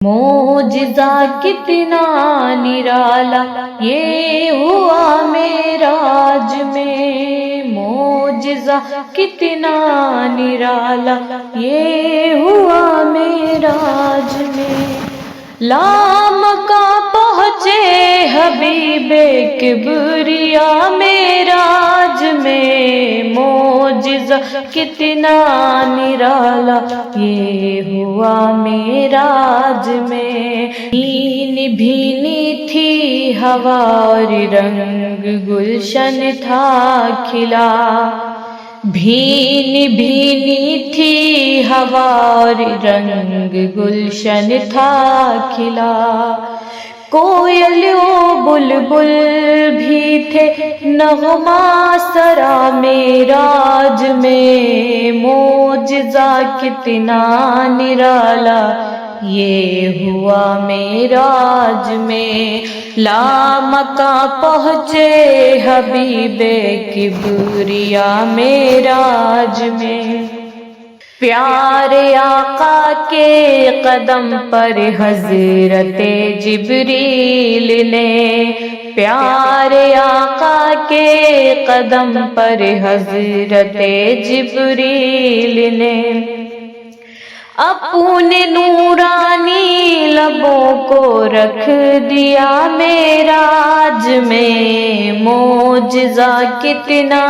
معجزہ کتنا نرالا یہ ہوا معراج میں، معجزہ کتنا نرالا یہ ہوا معراج میں، لامکاں پہنچے حبیب کبریا معراج میں، معجزہ کتنا نرالا یہ ہوا معراج میں، بھینی بھینی تھی ہوا اور رنگ گلشن تھا کھلا، بھینی بھینی تھی ہوا اور رنگ گلشن تھا کھلا، کوئل و بلبل بھی تھے نغمہ سرا معراج میں، معجزہ کتنا نرالا یہ ہوا معراج میں، لامکاں پہنچے حبیب کبریا معراج میں، پیارے آقا کے قدم پر حضرت جبریل نے، پیارے آقا کے قدم پر حضرت جبریل نے، اپنے نورانی لبوں کو رکھ دیا معراج میں، معجزہ کتنا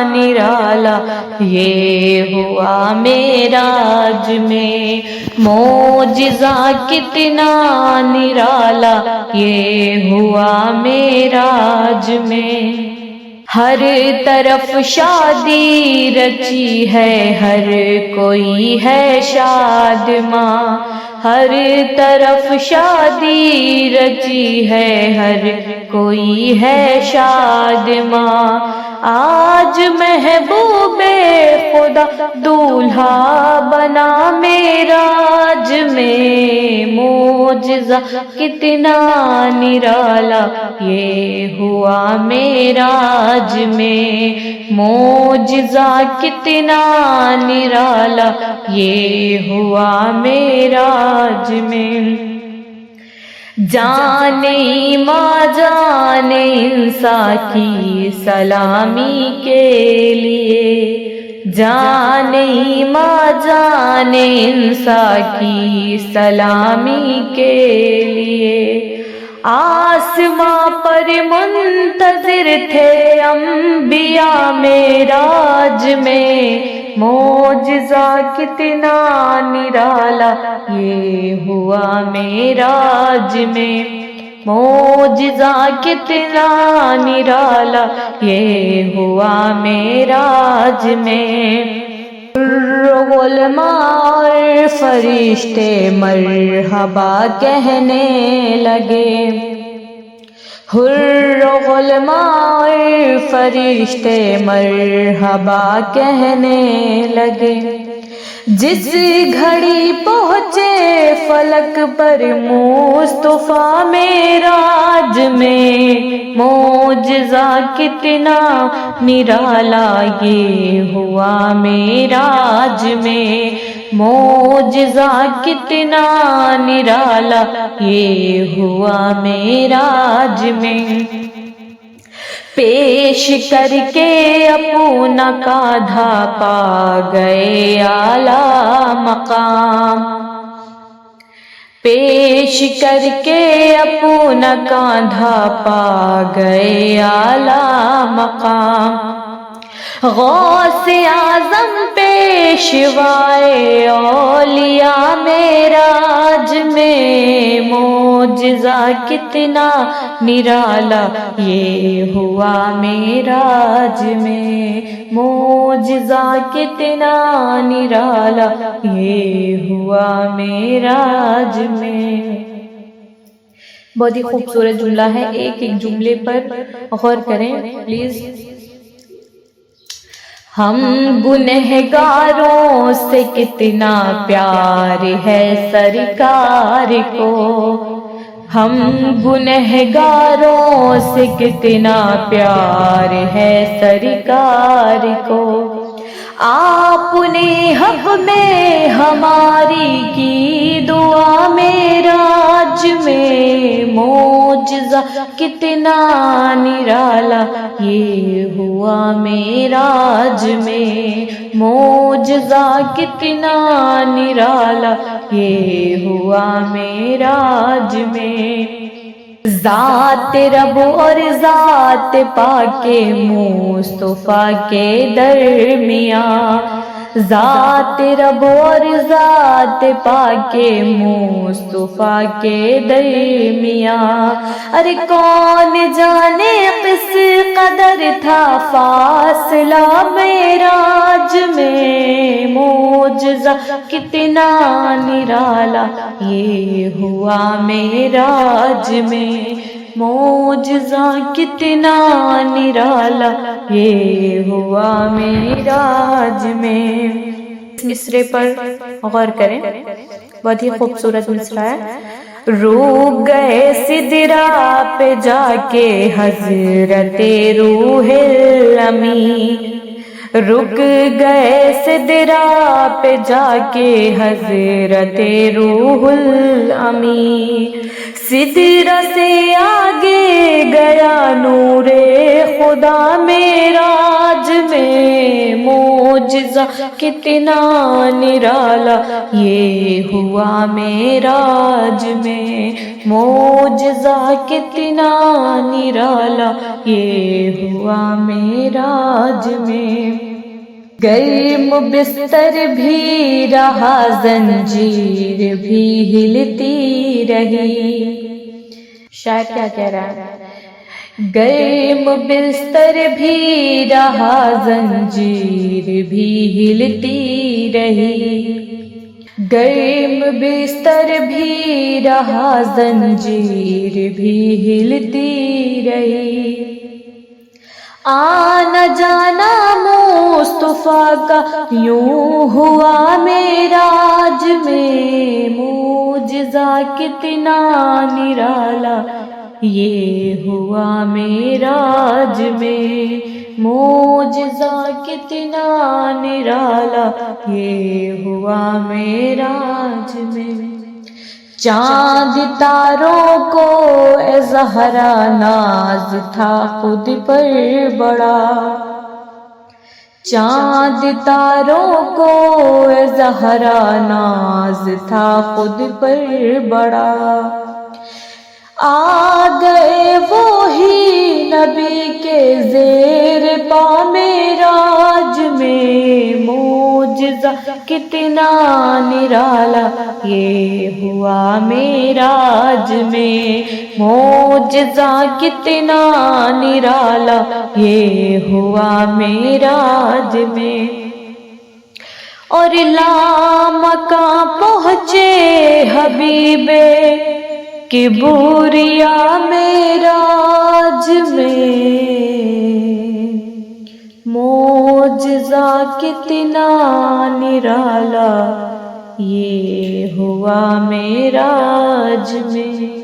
نرالا یہ ہوا معراج میں، معجزہ کتنا نرالا یہ ہوا معراج میں، ہر طرف شادی رچی ہے ہر کوئی ہے شاد ماں، ہر طرف شادی رچی ہے ہر کوئی ہے شاد ماں، آج محبوب خدا دولہا بنا معراج میں، معجزہ کتنا نرالا یہ ہوا معراج میں، معجزہ کتنا نرالا یہ ہوا معراج میں، جان ایماں جان انسا کی سلامی کے لیے، جان ایماں جان انسا کی سلامی کے لیے، آسماں پر منتظر تھے انبیاء معراج میں، معجزہ کتنا نرالا یہ ہوا معراج میں، معجزہ کتنا نرالا یہ ہوا معراج میں، علماء اور فرشتے مرحبا کہنے لگے، علماء اور فرشتے مرحبا کہنے لگے، جس گھڑی پہنچے فلک پر مصطفیٰ معراج میں، معجزہ کتنا نرالا یہ ہوا معراج میں، معجزہ کتنا نرالا یہ ہوا معراج میں، پیش کر کے اپنا کاندھا پا گئے اعلیٰ مقام، پیش کر کے اپنا کاندھا پا گئے اعلیٰ مقام، غوث اعظم پیشوائے اولیاء معراج میں، معجزہ کتنا نرالا یہ ہوا معراج میں، معجزہ کتنا نرالا یہ ہوا معراج میں۔ بہت ہی خوبصورت جملہ ہے، ایک ایک جملے پر غور کریں پلیز۔ ہم گنہگاروں سے کتنا پیار ہے سرکار کو، ہم گنہگاروں سے کتنا پیار ہے سرکار کو، آپ نے حق میں ہماری کی دعا معراج میں، معجزہ کتنا نرالا یہ ہوا معراج میں، معجزہ کتنا نرالا یہ ہوا معراج میں۔ ذات رب اور ذات پاک مصطفیٰ کے درمیان، ذات رب اور ذات پاک مصطفیٰ کے درمیان، ارے کون جانے کس قدر تھا فاصلہ معراج میں، معجزہ کتنا نرالا یہ ہوا معراج میں، معجزہ کتنا نرالا یہ ہوا معراج میں۔ اس مصرے پر غور کریں، بہت ہی خوبصورت مصرع ہے۔ روک گئے سدرا پہ جا کے حضرت روح الامین، رک گئے سدرا پہ جا کے حضرت روح الامین، سدرا سے آگے گیا نور خدا معراج میں، معجزہ کتنا نرالا یہ ہوا معراج میں، معجزہ کتنا نرالا یہ ہوا معراج میں۔ گرم بستر بھی رہا زنجیر بھی ہلتی رہی، شاعر کیا کہہ رہا ہے؟ گرم بستر بھی رہا زنجیر بھی ہلتی رہی، گرم بستر بھی رہا زنجیر بھی ہلتی رہی، آنا جانا مصطفیٰ کا یوں ہوا معراج میں، معجزہ کتنا نرالا یہ ہوا معراج میں، معجزہ کتنا نرالا یہ ہوا معراج میں۔ چاند تاروں کو اے زہرا ناز تھا خود پر بڑا، چاند تاروں کو اے زہرا ناز تھا خود پر بڑا، آ گئے وہی نبی کے زیر پا معراج میں، معجزہ کتنا نرالا یہ ہوا معراج میں، معجزہ کتنا نرالا یہ ہوا معراج میں۔ اور لامکاں پہنچے حبیب کبریا معراج میں، معجزہ کتنا نرالا یہ ہوا معراج میں۔